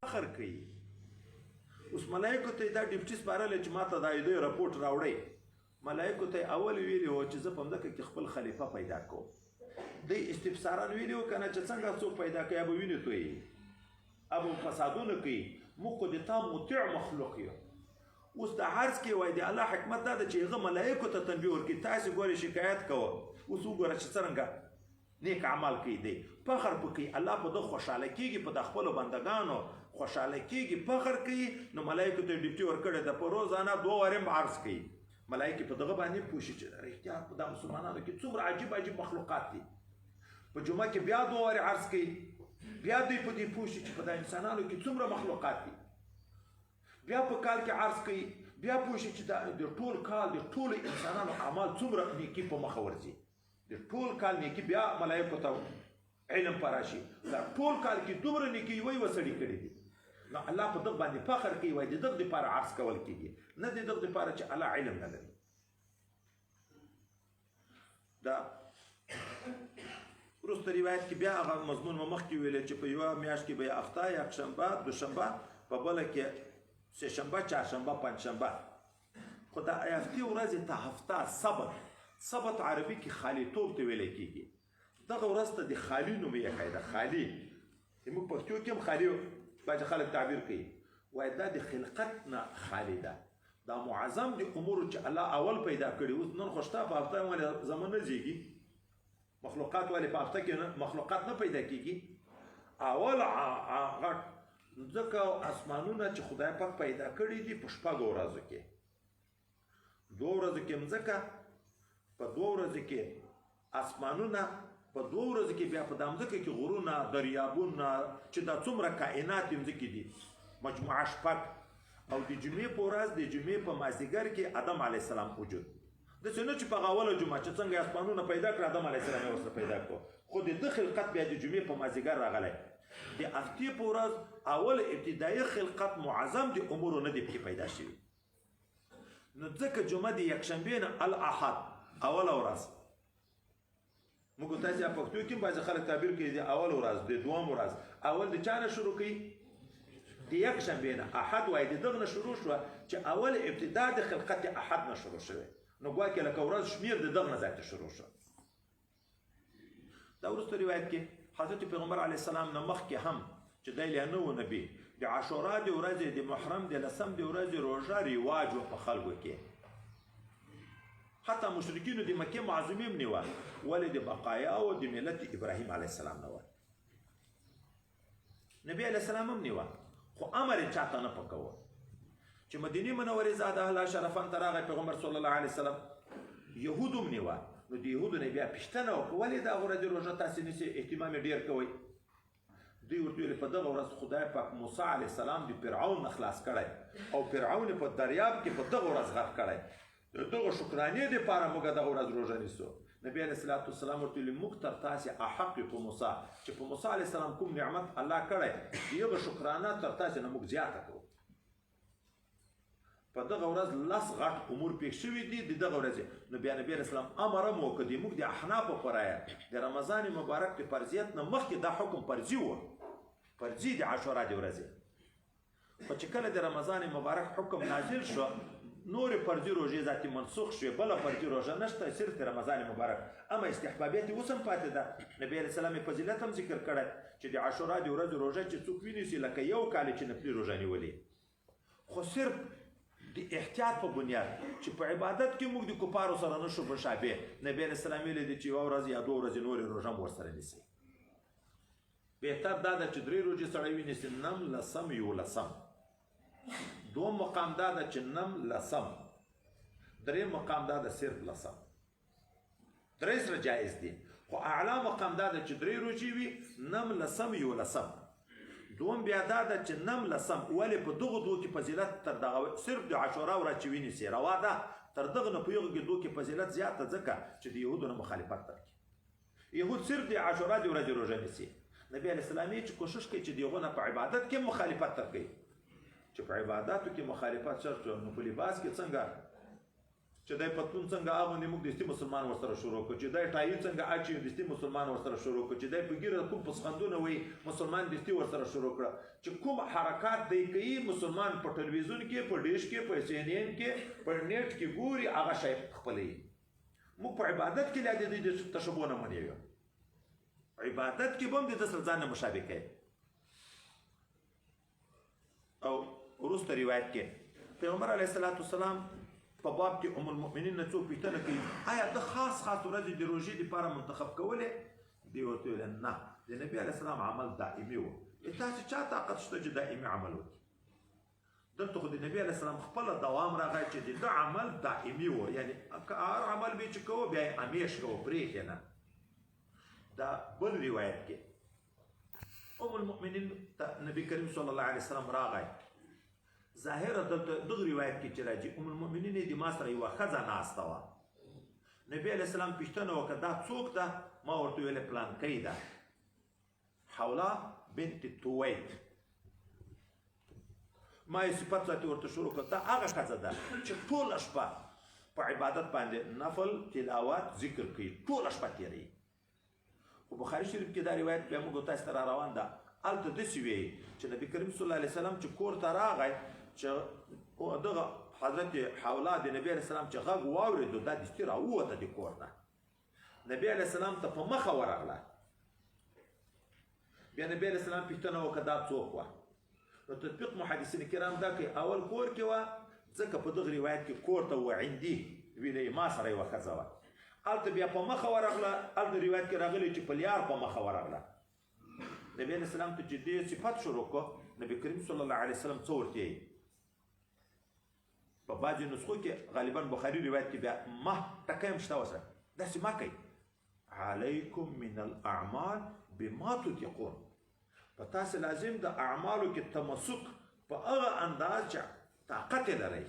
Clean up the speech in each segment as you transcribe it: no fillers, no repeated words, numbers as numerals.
فخر کوي. اوس ملایکو ته دا ډیپټي سپارلی چې ما ته دا دوی رپورټ راوړی. ملایکو ته اول ویلي وو چې زه په مځکه کې خپل خلیفه پیدا کوم. دوی استفساران ویلي وو که نه چې څنګه څوک پیدا کوي ابو وینې تویي ابو فسادونه کوي موږ خو د تا مطیع مخلوق یو. اوس د عرض کې وایي د الله حکمت دا ده چې هغه ملایکو ته تنبیه ورکړي تاسې ګورې شکایت کوه اوس وګوره چې څرنګه نیک عمل کوي دی فخر پکوي الله په ده خوشحاله کېږي په د خپلو بندګانو خوشحاله کېږي فخر کوي. نو ملایکو ته ډیوټي ورکړې ده په روزانه 2 وارې عرض کوي. ملایکې په دغه باندې پوه شي چې رښتیا په دا مسلمانانو کې څومره عجیب عجیب مخلوقات دي. په جمعه کې بیا 2 وارې عرض کوي بیا دوی په دې پوه شي چې په دا انسانانو کې څومره مخلوقات دي. بیا په کال کې عرض کوي بیا پوه شي چې د ټول کال د ټولو انسانانو اعمال څومره نیکي په مخه ورځي. د ټول کال نیکي بیا ملایکو ته علم پراشي دا ټول کال کې دومره نیکي یوه یوه سړي کړي دي. نو الله په دغه باندې فخر کوي وایي د دغه دپاره عرض کول کېږي نه د دغه دپاره چې الله علم نه لري. دا وروسته روایت کې بیا هغه مضمون مو مخکې ویلی چې په یوه میاشت کې به یې اخته یکشنبه دوشنبه په بله کې سهشنبه چهارشنبه پنجشنبه. خو دا هفتې ورځې ته هفته سبت عربي کې خالیتوب ته ویلی کېږي. دغه ورځ ته د خالي نوم ایښی ده. خالي زموږ پښتو کې هم خالي بعضې خلک تعبیر کوي وایي دا د خلقت نه خالي ده. دا معظم د امورو چې الله اول پیدا کړي. اوس نن خو شته په هفته ولې زمن نه زیږي مخلوقات ولې په هفته کې مخلوقات نه پیدا کېږي. اول غټ ځکه اسمانونه چې خدای پاک پیدا کړي دي په 6 ورځو کې 2 ورځو کې مځکه په 2 ورځو کې اسمانونه په 2 ورځو کې بیا په دا مځکه کې غرونه دریابونه چې دا څومره کائنات مځکې دي مجموعه 6. او د جمعې په ورځ د جمعې په مازدیګر کې آدم علیه السلام وجود داسې نه چې په اوله جمعه چې څنګه اسمانونه پیدا کړه آدم علیه السلام یې ورسره پیدا کړو خو د ده خلقت بیا د جمعې په مازدیګر راغلی. د هفتې په ورځ اول ابتدایي خلقت معظم د امورو نه دی پکې پیدا شوي. نو ځکه جمعه د یکشنبې نه الاحد اوله ورځ موږ تاسې پښتو کې بعضې خلک تعبیر کوي د اول ورځ د دوم ورځ اول د چا نه شروع کوي د یکشنبې نه احد وایي د دغه نه شروع شوه چې اول ابتدا د خلقت احد نه شروع شوی. نو ګواکې لکه ورځ شمیر د دغه نه ځای ته شروع شو. دا وروسته روایت کې حضرت پیغمبر علیه السلام نه مخکې هم چې دی لا نه و نبي د عاشورا د ورځې د محرم د 10 د ورځې روژه رواج و په خلکو کې. حتی مشرکینو د مکې معظمې هم نیوه ولې د بقایا او د ملت ابراهیم علیه السلام نه وه. نبي علیه السلام هم نیوه خو امر یې چاته نه پکوه. چې مدینې منورې زاده اهله شرفان ته راغی پیغمبر صلی الله علیه وسلم یهود هم نیوه. نو د یهودو نه بیا پوښتنه وکړه ولې دغه ورځې روژه تاسې نیسئ اهتمام یې ډېر کوئ. دوی ورته ویل په دغه ورځ خدای پاک موسی علیه السلام د فرعون نه خلاص کړی او فرعون یې په دریاب کې په دغه ورځ غرق کړی. د دغه شکرانې دپاره موږ دغه ورځ روژه نیسو. نبي علیه الصلاة والسلام ورته ویلي موږ تر تاسې احق یو په موسی چې په موسی علیه السلام کوم نعمت الله کړی د هغه شکرانه تر تاسې نه موږ زیاته کوو. په دغه ورځ 10 غټ امور پېښ شوي دي د دغه ورځې. نو بیا نبي علیه السلام امر هم وکړ د موږ د احنافو په رایه د رمضان مبارک د فرضیت نه مخکې دا حکم فرضي و فرضي د عاشورا د ورځې. خو چې کله د رمضان مبارک حکم نازل شو نور فرضي روژې ذاتي منسوخ شوې بله فرضي روژه نشته صرف د رمضان مبارک. اما استحبابیت یې اوس هم پاتې ده. نبي علیه السلام یې فضیلت هم ذکر کړی چې د عاشورا د ورځې روژه چې څوک ونیسي لکه یو کال چې نفلي روژه نیولې. خو صرف د احتیاط په بنیاد چې په عبادت کې موږ د کفارو سره نشو مشابه. نبي علیه السلام ویلي دي چې یوه ورځ یا 2 ورځې نورې روژه هم ورسره نیسي. بهتر دا ده چې 3 روژې سړی ونیسي 9 لسم 11. دوم مقام دا ده چې 9 لسم. دریم مقام دا ده صرف لسم. 3 سره جایز دي خو اعلی مقام دا ده چې 3 روژې وي 9 لسم 11. دوم بیا دا ده چې 9 لسم ولې په دغه دوه کې فضیلت تر دغه صرف د عاشورا ورځ چې ونیسي روا ده تر دغه نه په یغه کې دوه کې فضیلت زیاته ځکه چې د یهودو نه مخالفت کوي. یهود صرف د عاشورا د ورځې روژه نیسي. نبی علیه السلام چې کوشش کوي چې د هغو نه په عبادت کې مخالفت کوي چې په عباداتو کې مخالفت شرط نو په لباس کې څنګه چې دای پتلون څنګه اغوندي موږ دستي مسلمان ورسره شروع کړو، چې دای ټایي څنګه اچي دستي مسلمان ورسره شروع کړو، چې دای په ګیره کوم پسخندونه وي مسلمان دستي ورسره شروع کړه، چې کوم حرکات دی کوي مسلمان په ټلویزیون کې، په ډیش کې، په CNN کې، په نیټ کې ګوري، هغه شی خپلوي. موږ په عبادت کې لا د دې تشبوه نه منیو، عبادت کې به هم د ده سره ځان نه مشابه کوي. او وروسته روایت کې پیغمبر علیه الصلاة والسلام په باب کې ام المؤمنین نه څوک پوښتنه کوي آیا ته خاص ورځې د روژې دپاره منتخب کولې؟ دی ورته ویل نه، د نبي علیه السلام عمل دائمي و. تاسې چا طاقت شته چې دائمي عمل وکړي؟ دلته خو د نبي علیه السلام خپله دوام راغی چې د ده عمل دائمي و، یعنی هر عمل به چې کوو بیا یې همیش کوو، پرېږدې نه. دا بل روایت کې ام المؤمنین ته نبی کریم صلی الله علیه وسلم راغی. ظاهره دغه روایت کې چې راځي ام المؤمنین د ما سره یوه ښځه ناسته وه. نبی علیه السلام پوښتنه وکړه دا څوک ده؟ ما ورته ویلې پلانکۍ ده، حوله بنت تویت. ما یې صفت ذاتي ورته شروع کړه، دا هغه ښځه ده چې ټوله شپه په عبادت باندې نفل تلاوت ذکر کوي، ټوله شپه تېروي. خو بخاري شریف کې دا روایت بیا موږ تاسو ته را روان ده. هلته داسې وایي چې نبي کریم صلی الله علیه وسلم چې کور ته راغی چې دغه حضرت حوله د نبي علیه السلام چې غږ واورېدو دا دستي راووته د کور نه، نبي علیه السلام ته په مخه ورغله. بیا نبي علیه السلام پوښتنه وکړه دا څوک وه؟ نو تطبیق محدثین کرام دا کوي اول کور کې وه، ځکه په دغه روایت کې کور ته وعندي ویلې ما سره یوه ښځه وه. هلته بیا په مخه ورغله، هلته روایت کې راغلی چې په لیار په مخه ورغله. نبی علیه السلام ته چې دې صفت شروع کړو، نبی کریم صلی الله علیه وسلم څه ورته وایي؟ په بعضې نسخو کې غالبا بخاري روایت کې بیا مه ټکی هم شته ورسره، داسې مه کوئ. علیکم من الاعمال بما تطیقون، په تاسې لازم د اعمالو کې تمسک په هغه انداز چې طاقت یې لرئ.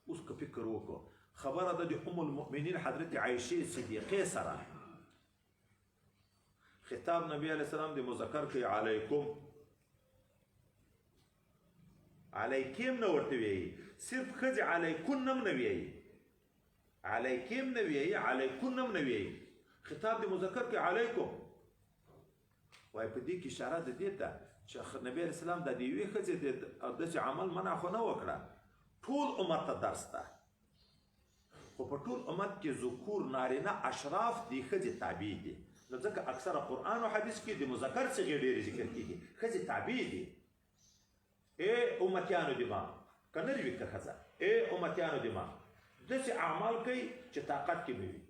اوس که فکر وکړو خبره ده د ام المؤمنین حضرت عایشې صدیقې سره خطاب نبی علیه السلام د مذکر کوي علیکم، علیکم نه ورته وایي، صرف ښځې علیکن هم نه وایي، علیکم نه وایي، علیکن هم نه وایي، خطاب د مذکر کوي علیکم. وایي په دې کې اشاره ده دې ته چې نبی علیه السلام د یوې ښځې داسې عمل منع خو نه وکړه، ټول امت ته درس ده. خو په ټول امت کې ذکور نارینه اشراف دې ښځې تابع دي، نو ځکه اکثره قرآن او حدیث کې د مذکر صیغې ډېرې ذکر کېږي، ښځې تابع دي. ای امتیانو د ما، که نه وي که ښځه، ای امتیانو د ما داسې اعمال کوي چې طاقت کې مې وي.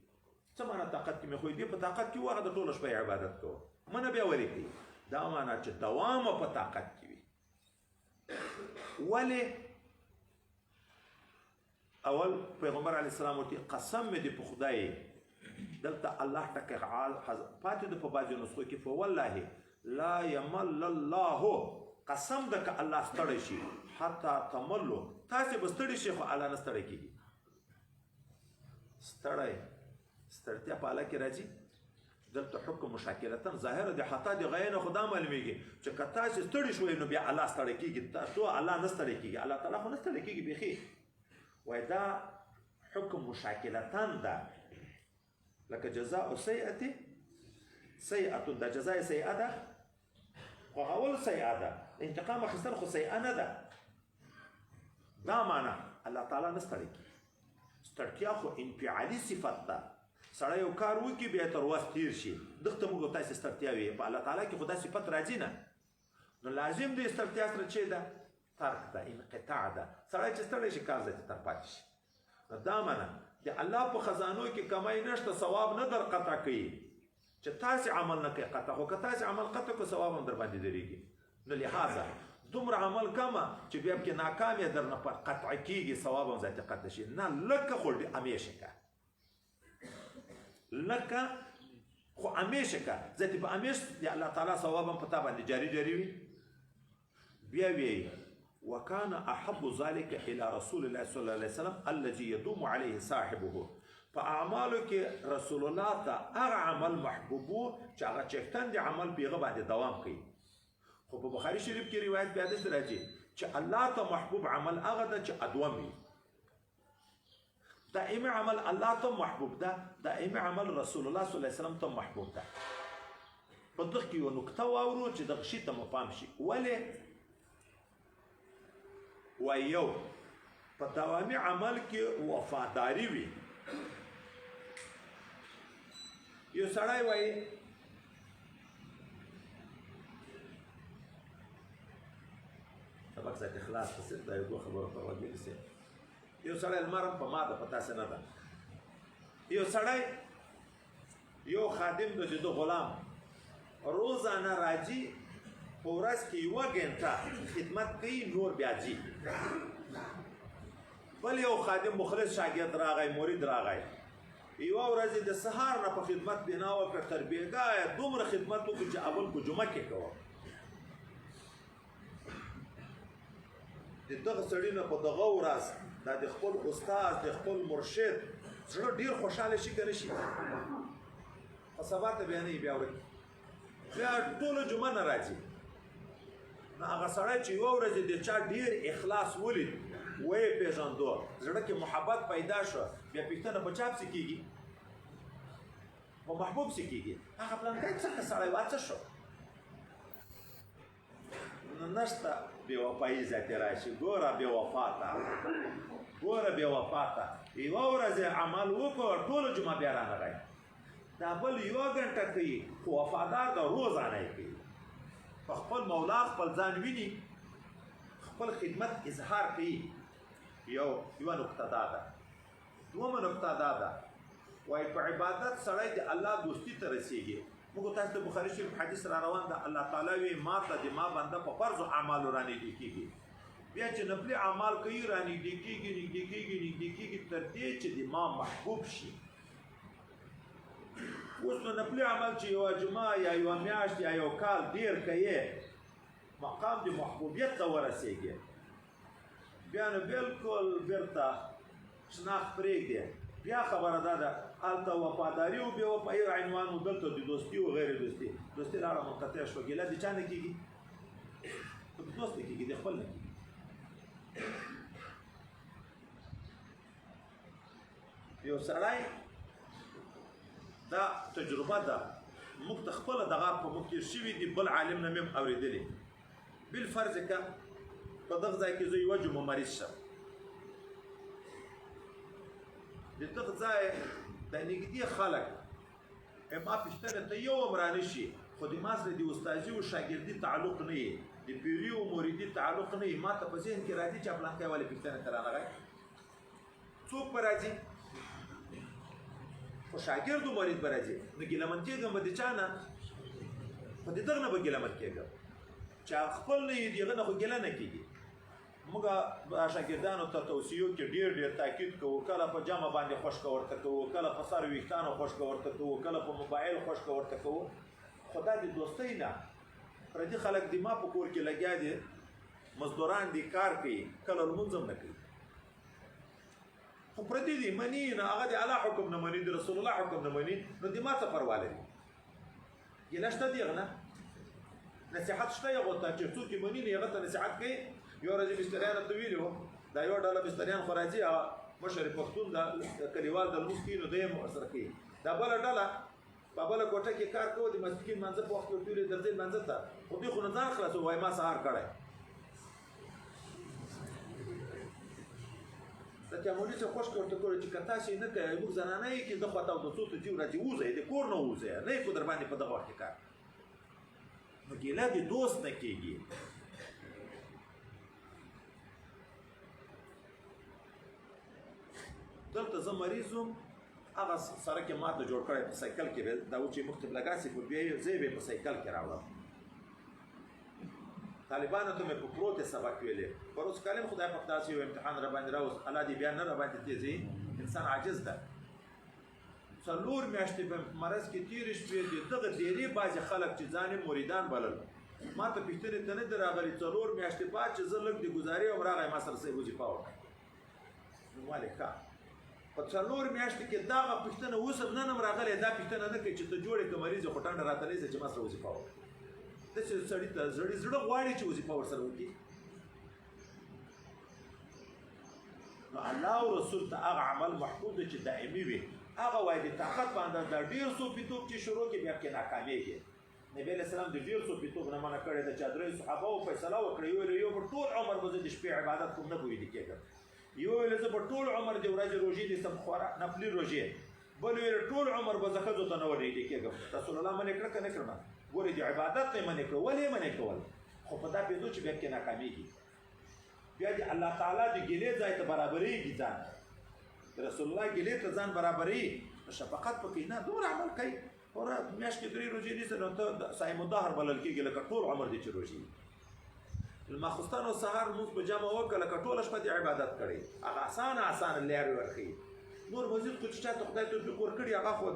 څه معنی طاقت کې مې؟ خو دې په طاقت کې وغه د ټوله شپه عبادت کوو، منه بیا ولې کوي؟ دا معنی چې دوام په طاقت کې وي. ولې؟ اول پیغمبر علیه السلام ورته قسم مې دې په خدای، دلته الله ټکی پاتې ده په بعضې نسخو کې فوالله لا یمل الله، قسم ده که الله ستړی شي حتی تملو، تاسې به ستړي شي خو الله نه ستړی کېږي. ستړتیا په الله کې راځي. دلته حکم مشاکلتا ظاهره د حتی د غایې نه خو دا معلومېږي چې که تاسې ستړي شوئ نو بیا الله ستړی کېږي، تاسو الله نه ستړی کېږي، الله تعالی خو نه ستړی کېږي بیخي. وایي دا حکم مشاکلتا ده، لکه جزاء سیئة سیئة، دا جزای سیئه ده، غول سیئه ده، انتقام اخیستل خو سیئه نه ده. دا معنی الله تعالی نه ستړی کېږي. ستړتیا خو انفعالي صفت ده، سړی یو کار وکړي بیا تر وخت تیر شي، دغه ته موږ تاسې ستړتیا وایي. په الله تعالی کې خو دا صفت راځي نه، نو لازم دی ستړتیا سره چې ده ترک ده، انقطاع ده، سړی چې ستړی شي کار ځای ته تر پاتې شي. نو دا معنی د الله په خزانو کې کمای نشته، ثواب نه در قطع کوي چې تاسې عمل نه کوي قطع، خو که تاسې عمل قطع کړو ثواب هم در باندې درېږي. نو لحاظه دومره عمل کمه چې بیا پکې ناکام یې در نه قطع کېږي، ثواب هم ذاتي قطع شي. نه لکه خو همیشه که، لکه خو همیشه که ذاتي په همیش د الله تعالی ثواب هم په تا باندې جاري وي. بیا وایي وكان احب ذلك الى رسول الله صلى الله عليه وسلم الذي يدوم عليه صاحبه، په اعمالو کې رسول الله ته هغه عمل محبوبو چې هغه چښتن د عمل په هغه باندې دوام کوي. خو په بخاري شریف کې روایت بیا داسې راځي چې الله ته محبوب عمل هغه ده چې ادوم وي. دائمي عمل الله ته محبوب ده، دائمي عمل رسول الله صلی الله علیه وسلم ته محبوب ده. په دغه کې یو نکته واورو چې دغه شي ته مو پام شي. ولې وایي یو په دوامي عمل کې وفاداري وي. یو سړی وایي سبق ځکه خلاص پسې دا یو دوه خبره په وګړي سي. یو سړی المرم په ما ده په تاسې نه ده. یو سړی یو خادم د د غلام روزانه راځي په ورځ کې یوه ګنټه خدمت کوي نور بیا ځي. بل یو خادم مخلص شاګرد راغی مرید راغی یوه ورځ د سهار نه په خدمت بنا وکړه تر بېګایه دومره خدمت وکړو چې اول په جمعه کې کوه. د دغه سړي نه په دغه ورځ دا د خپل استاد د خپل مرشد زړه ډېر خوشحاله شي که نه شي؟ په سبا ته بیا نه وي، بیا ورکي بیا ټوله جمعه نه راځي. نو هغه سړی چې یوه ورځ د چا ډېر اخلاص ولید ویې پېژندو زړه کې محبت پیدا شو، بیا پوښتنه په چا پسې کېږي؟ په محبوب پسې کېږي. هغه پلانکی څنګه سړی واڅه شو؟ نو نشته بېوفایي ذاتې راشي. ګوره بېوفا ته، ګوره بېوفا ته یوه ورځ عمل وکړو ټوله جمعه بیا رانغی. دا بل یوه ګنټه کوي خو وفادار ده، روزانه یې کوي. په خپل مولا خپل ځان ویني، خپل خدمت اظهار کوي. یوه نقطه دا ده. دومه نقطه دا ده وایي په عبادت سړی د الله دوستي ته رسېږي. موږ تاسو ته بخاري شریف حدیث را روان ده. الله تعالی وایي ما ته د ما بنده په فرضو اعمالو رانږدې کېږي. بیا چې نفلي اعمال کوي رانږدې کېږي نږدې کېږي نږدې کېږي تر دې چې د ما محبوب شي. اوس نو نفلي عمل چې یوه جمعه یا یوه میاشت یا یو کال ډېر کوې مقام د محبوبیت ته ورسېږي، بیا نو بلکل بېرته شناخت پرېږدې. بیا خبره دا ده هلته وفاداري او بې وفایي عنوان و، دلته د دوستي او غیر دوستي. دوستي لاړه منقطع شوه. ګیله د چا نه کېږي؟ د دوست نه کېږي، د خپل نه کېږي. یو سړی دا تجربه ده موږ ته خپله دغه په موږ تېر شوي دي، بل عالم نه مې هم اورېدلي. بالفرض که په دغه ځای کې زه یوه جمعه مریض شم، د دغه ځای د نږدې خلک ما پوښتنه ته یو هم رانه شي خو د ما سره د استازي او شاګردي تعلق نه وي، د پیري او مریدي تعلق نه وي، ما ته په ذهن کې راځي چې پلانکی ولې پوښتنه ته رانغی؟ څوک به راځي؟ خو شاګرد او مرید به راځي. نو ګیلمن کېږم به د چا نه؟ خو د دغه نه به ګیلمن کېږم چې خپل نه یي، د هغه نه خو ګیله نه کېږي. موږ شاګردانو ته توصیو کې ډېر ډېر تاکید کوو، کله په جمع باندې خوشکه ورته کوو، کله په سر ویښتانو خوشکه ورته کوو، کله په موبایل خوشکه ورته کوو. خو دا د دوستۍ نه. پردي خلک د ما په کور کې لګیا دي، مزدوران دي، کار کوي، کله لمونځ هم نه کوي. خو پردي دي مني نه، هغه د الله حکم نه مني، د رسول الله حکم نه مني. نو د ما څه پروا لري؟ ګیله شته د هغه نه؟ نصیحت شته هغو ته چې څوک یې مني نو هغه ته نصیحت کوي. یو ورځ مستریانو ته ویلي وو دا یوه ډله مستریان خو راځي، مشر پښتون د کلیوال د لمونځ کوي نو دی یې ورسره کوي. دا بله ډله په بله کوټه کې کار کوو، د ماسپښین لمانځه په وخت کې ورته ویلي درځئ لمانځه ته، خو دوی خو نه ځان خلاصوي، وایي ما سهار کړی. د تیاموني څه خوشکې ورته کړی چې که تاسې نه کوئ موږ زنانه یې کې زه خواته اودسو ته ځي راځي، ووځئ د کور نه ووځئ، نه یې خو در باندې په دغه وخت کې کار. نو ګیله د دوست نه کېږي. دلته زه مریض وم، هغه سړک یې ماته جوړ کړی په سایکل کې دا و چې مختب لګاسې خو بیا یې زه یې په سایکل کې راوړم. طالبانو ته مې په پروت سبق ویلې، پروس کالم خدای پاک داسې یو امتحان را باندې راوست، الله دې بیا نه را باندې تېزي، انسان عاجز ده. 4 میاشتې په مرض کې تېرې شوې، د دغه ډېرې بعضې خلک چې ځان یې مریدان بلل ما ته پوښتنې ته نه دي راغلي. 4 میاشتې بعد چې زه لږ د ګزارې وم راغی ما سره صحیح وظیفه وکړه. نو ولې ښه په 4 میاشتې کې دغه پوښتنه اوس هم نن هم راغلی، دا پوښتنه نه کوي چې ته جوړې که مریض یې خو ټنډه راته نه ایسه چې ما سره وظیفه وکړه. داسې سړي ته زړه غواړي چې وظیفه ورسره وکړي. نو الله او رسول ته هغه عمل محبوب دی چې دائمي وي. هغه وایي د طاقت په اندازه د ډېر صوفیتوب چې شروع کړي بیا کې ناکامېږي. نبی علیه السلام د ډېر صوفیتوب نه منع کړی ده چې درې صحابهو فیصله وکړه یو ویل یو به ټول عمر به زه د شپې عبادت کوم نه پوهېدي کېږم، یو ویل زه به ټول عمر د ورځې روژې نیسم خورا نفلي روژې، بل ویل ټول عمر به زه ښځو ته نه ورنږدې کېږم. رسول الله منع کړه که نه کړمه؟ ګورې د عبادت نه یې منع کړه. ولې یې منع کول؟ خو په دا پوهېدو چې بیا کې ناکامېږي. بیا د الله تعالی د ګیلې ځای ته برابرېږي ځان، د رسول الله ګیلې ته ځان برابرېږي. شفقت پکې نه، دومره عمل کوي. ورا میاشت کې 3 روژې نیسه نو ته صایم الدهر بلل کېږي لکه ټول عمر دې چې روژې الماخستان او سهار لمونځ په جمع وکړه لکه ټوله شپه دې عبادت کړې. هغه اسانه لارې ورښیي. نور مزید خو چې چاته خدای توفیق ورکړي هغه خو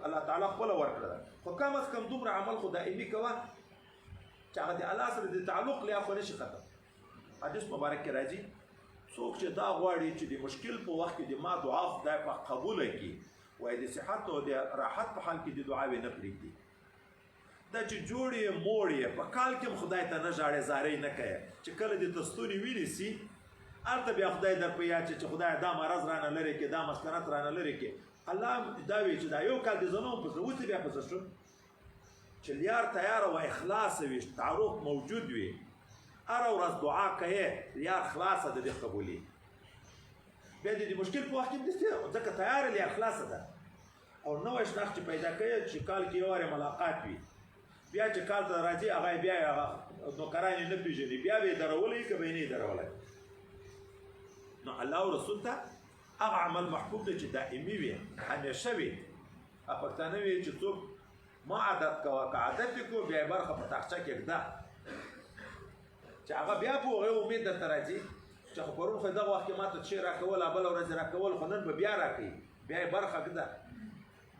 الله تعالی خپله ورکړه، خو کم از کم دومره عمل خو دائمي کوه چې هغه د الله سره د تعلق له خوا نشي ختم. حدیث مبارک کې راځي څوک چې دا غواړي چې د مشکل په وخت کې د ما دعا خدای پاک قبوله کړي، وایي د صحت او د راحت په حال کې د دعاوې نه پرېږدي. دا چې جوړ یې موړ یې په کال کې هم خدای ته نه ژاړې زارۍ نه کوې، چې کله دې ته ستوني ونیسي هلته بیا خدای در په یاد چې خدای دا مرض رانه لرې کړې، دا مسکنت رانه لرې کړې. الله دا وایي چې دا یو کال دې زه نه وم پسې، اوس بیا پسې شوم. چې لیار تیاره و اخلاص وي، تعارف موجود وي، هره ورځ دعا کوې لیار خلاصه ده دې قبولي. بیا د مشکل په وخت کې ځکه تیاره لیار خلاصه ده. او نوی شناخت چې پیدا کوي چې کال کې یو وارې ملاقات وي، بیا چې کال ته راځي هغه بیا نوکران یې نه پېژني، بیا به یې درولی که به یې نه یې درولی. نو الله او رسول ته هغه عمل محبوب دی چې دائمي وي، همیشه وي. پښتانه وایي چې څوک ما عادت کوه، که عادت یې کړو بیا یې برخه په تاخچه کې ږده چې هغه بیا په هغې امید درته راځي چې خو پرون خو دغه وخت کې ما ته شی راکول او بله ورځ یې راکول، خو نن به بیا راکوي، بیا یې برخه ږده.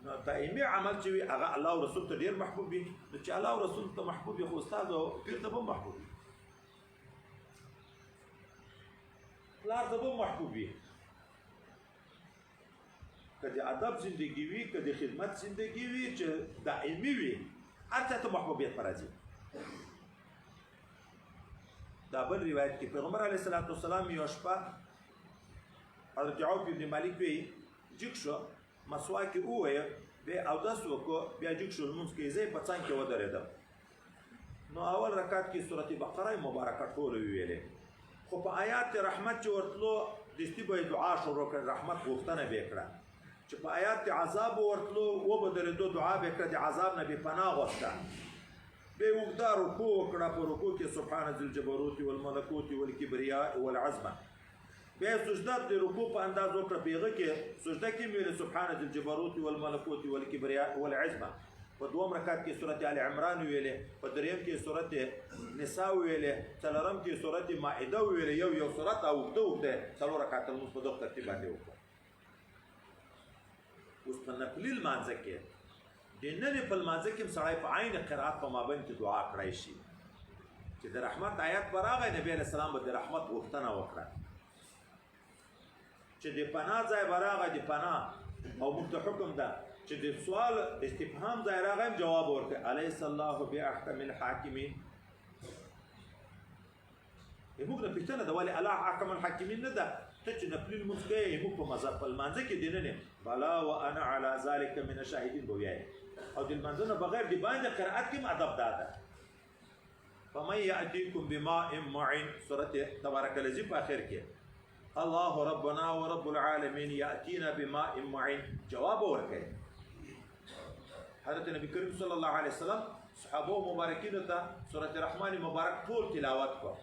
نو دائمي عمل چې وي هغه الله او رسول ته ډېر محبوب وي. نو چې الله او رسول ته محبوب وي خو استاد او پیر ته به محبوب وي، پلار ته به محبوب وي. که د ادب زندگی وي، که د خدمت زندگی وي چې دائمي وي، هر چا ته محبوبیت به راځي. دا بل روایت کې پیغمبر علیه السلام یو شپه حضرت عوف بن مالک وی جګ شو، مسواک یې وویه، بیا اودس وکړو، بیا جګ شو لمونځ کې زه یې په څنګ کې ودرېدم. نو اول رکعت کې سورت بقره مبارکه ټوله ویلې، خو په آیات رحمت چې ورتلو دستي به یې دعا شروع کړه، رحمت غوښتنه به یې کړه. چې په آیات عذاب ورتلو وبدرېدو دعا به یې کړه، د عذاب نه بې پناه غوښته. بیا یې اوږده رکوع وکړه، په رکوع کې سبحان ذي الجبروت والملکوت والکبریاء والعظمه. بیا یې سجده د رکوع په انداز وکړه، په هغه کې سجده کې ویلې سبحان ذي الجبروت والملکوت والکبریاء والعظمه. په دوم رکعت کې سورت آل عمران ویلې، په دریم کې سورت نساء ویلې، څلورم کې سورت مائده ویلې، یو سورت او اوږده څلور رکعت لمونځ په دغه ترتیب باندې وکړه. اوس په نفلي لمانځه کې د نننې په لمانځه کې هم سړی په عین قرات په مابین کې دعا کړی شي چې د رحمت آیات به راغی، نبي علیه السلام به د رحمت غوښتنه وکړه. چې د پناه ځای به راغی د پناه، او موږ ته حکم ده چې د سوال استفهام ځای راغی هم جواب ورکړي. الیس الله باحکم الحاکمین. موږ نه پوښتنه ده ولې الله احکم الحاکمین نه ده، ته چې نفلي لمونځ کوې موږ په مذهب په لمانځه کې دننه بلا وانا علی ذلک من الشاهدین به وایي، او د لمانځه نه بغیر د باندې قرائت کې هم ادب ده. فمن یأتیکم بماء معین، سورت تبارک الذی په آخر کې الله ربنا ورب العالمین یأتینا بماء معین جواب ورکړي. حضرت نبی کریم صلی الله علیه وسلم صحابه مبارکین ته سورت رحمان مبارک ټول تلاوت کړ.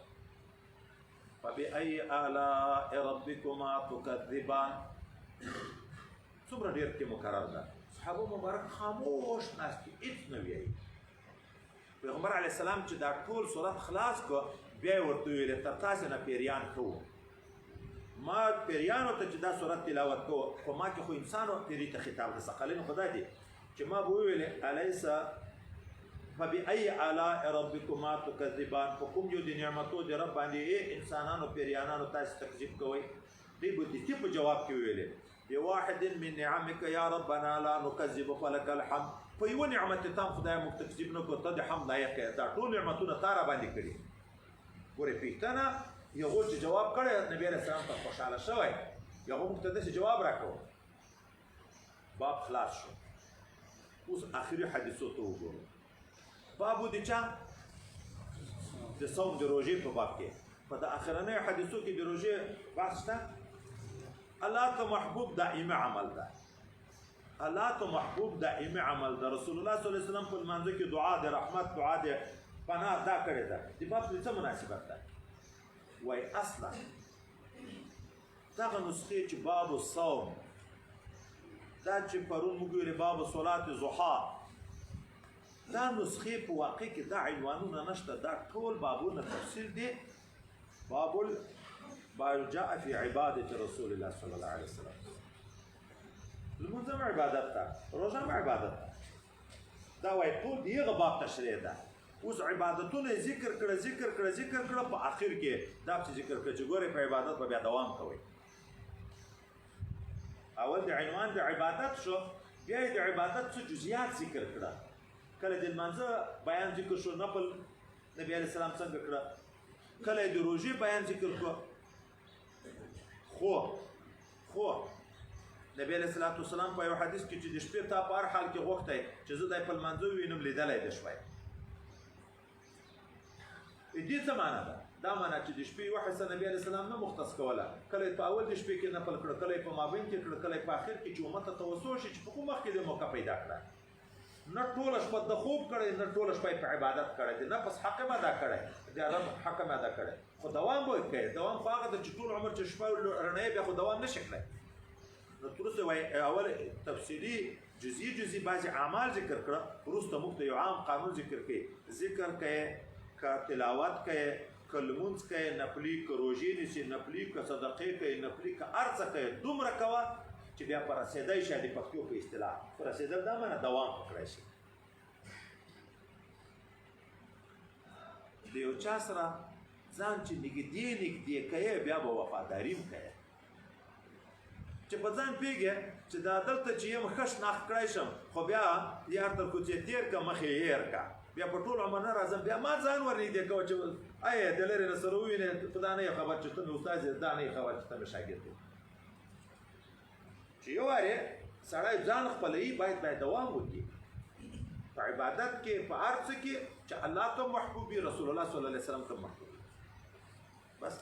فبأي آلاء ربكما تكذبان، څومره ډېر کې مکرر ده. صحابه مبارک خاموش ناست دي، هېڅ نه وایي. پیغمبر علیه السلام چې دا ټول صورت خلاص کړ، بیا یې ورته ویلې تر تاسې نه پیریان ښه ما پیریانو ته چې دا صورت تلاوت کوو، خو ما کې خو انسانو پیري ته خطاب ده، ثقلین خدای دی چې ما به وویلې الیس فبأي آلاء ربكما تكذبان، په کوم یو د نعمتو د رب باندې انسانانو پیریانانو تاسې تکذیب کوئ. دوی به دستي په جواب کې ویلې بواحد من نعمك یا ربنا لا نكذب فلك الحمد. په یو نعمت تام خدای موږ تکذیب نه کوو، ته د حمد لایق یې. دا ټول نعمتونه تا را باندې کړي. ګورې پوښتنه یو چې جواب کړی، نبي علیه السلام ته خوشحاله شوی یا هغه موږ ته داسې جواب راکوه باب خلاص شو. اوس آخري حدیثو ته وګورو. بابو د چا د صوم د روژې په باب کې په د اخرنیو حدیثو کې د روژې بحث شته. الله ته محبوب دائمي عمل ده. الله ته محبوب دائمي عمل ده. رسول الله صلی الله علیه وسلم په لمانځه کې دعا د رحمت دعا د پناه دا کړې ده. د باب سره څه مناسبت ده؟ وای اصلا دغه نسخې چې باب الصوم دا چې پرون موږ ویلې باب صلات ضحا دا نسخې په واقع کې دا عنوانونه نشته. دا ټول بابونه تفصیل دي. باب ما جاء في عبادة رسول الله صلى الله عليه وسلم. لمونځ هم عبادت ده، روژه هم عبادت ده. دا وایي ټول د هغه باب تشریح ده. اوس عبادتونه ذکر کړه په آخر کې دا چې ذکر کړه چې ګورئ په عبادت به بیا دوام کوئ. اول د عنوان د عبادت شو، بیا د عبادت څه جزئیات ذکر کړه. کله د لمانځه بیان ذکر شو، نفل نبی علیه السلام څنګه کړه. کله د روژې بیان ذکر کړه. خو نبی علیه السلام په یو حدیث کې چې د شپې تا په هر حال کې غوښتی چې زه دی په لمانځه ووینم لیدلی د شوی. دې څه معنا ده؟ دا معنا چې د شپې یوه حصه نبی علیه السلام نه مختص کوله. کله یې په اول د شپې کې نفل کړه، کله یې په مابین کې کړه، کله یې په آخر کې چې امت ته توسع شي چې په کوم وخت کې د موقع پیدا کړه. نه ټوله شپه د خوب کړی، نه ټوله شپه په عبادت کړی، د نفس حق هم ادا کړی، د رب حق هم ادا کړی. خو دوام به یې کوي. دوام خو هغه ده چې ټول عمر چې شپه رڼوي بیا خو دوام نه شي کړی. نو ترڅو وایي اول تفصیلي جزئي بعضې اعمال ذکر کړه، وروسته موږ ته یو عام قانون ذکر کوي. ذکر کوي که تلاوت کوي که لمونځ کوي نفلي، که روژې نیسي نفلي، که صدقې کوي نفلي، که هر څه کوي دومره کوه چې بیا په رسېدی شي. د پښتو په اصطلاح په رسېدل دا معنی دوام وکړی شي. د یو چا سره ځان چې نږدې کوي بیا به وفاداري هم کوي. چې په ځان پوهېږې چې دا دلته چې یم ښه شناخت کړی شم، خو بیا یار تر کوڅې تېر که مخې هېر که، بیا په ټول عمر نه راځم، بیا ما ځان ور نږدې کوه چې آیا د لرې نه سره ووینې په دا نه یې خبر چې ته مې استاد یې، دا نه یې خبر چې ته مې شاګرد یې. چې یو وارې سړی ځان خپلوي باید دوام وکړي په عبادت کې، په هر څه کې چې الله ته محبوب وي، رسول الله صلی الله علیه وسلم ته محبوب وي. بس